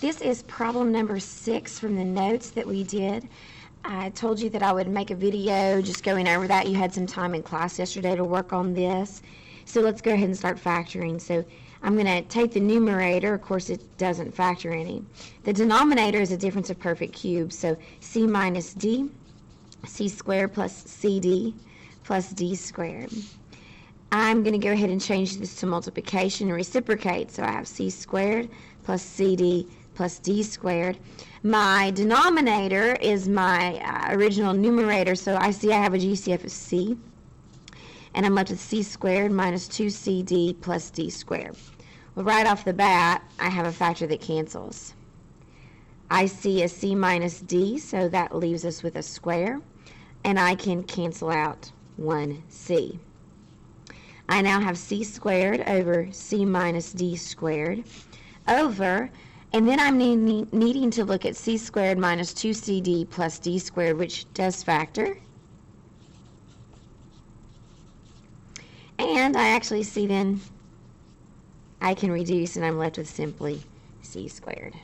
This is problem number 6 from the notes that we did. I told you that I would make a video just going over that. You had some time in class yesterday to work on this. So let's go ahead and start factoring. So I'm going to take the numerator. Of course, it doesn't factor any. The denominator is a difference of perfect cubes. So c minus d, c squared plus cd plus d squared. I'm going to go ahead and change this to multiplication and reciprocate. So I have c squared plus cd plus d squared. My denominator is my original numerator, so I have a GCF of c. And I'm left with c squared minus 2cd plus d squared. Well, right off the bat, I have a factor that cancels. I see a c minus d, so that leaves us with a square. And I can cancel out 1c. I now have c squared over c minus d squared over, and then I'm needing to look at c squared minus 2cd plus d squared, which does factor. And I actually see then I can reduce, and I'm left with simply c squared.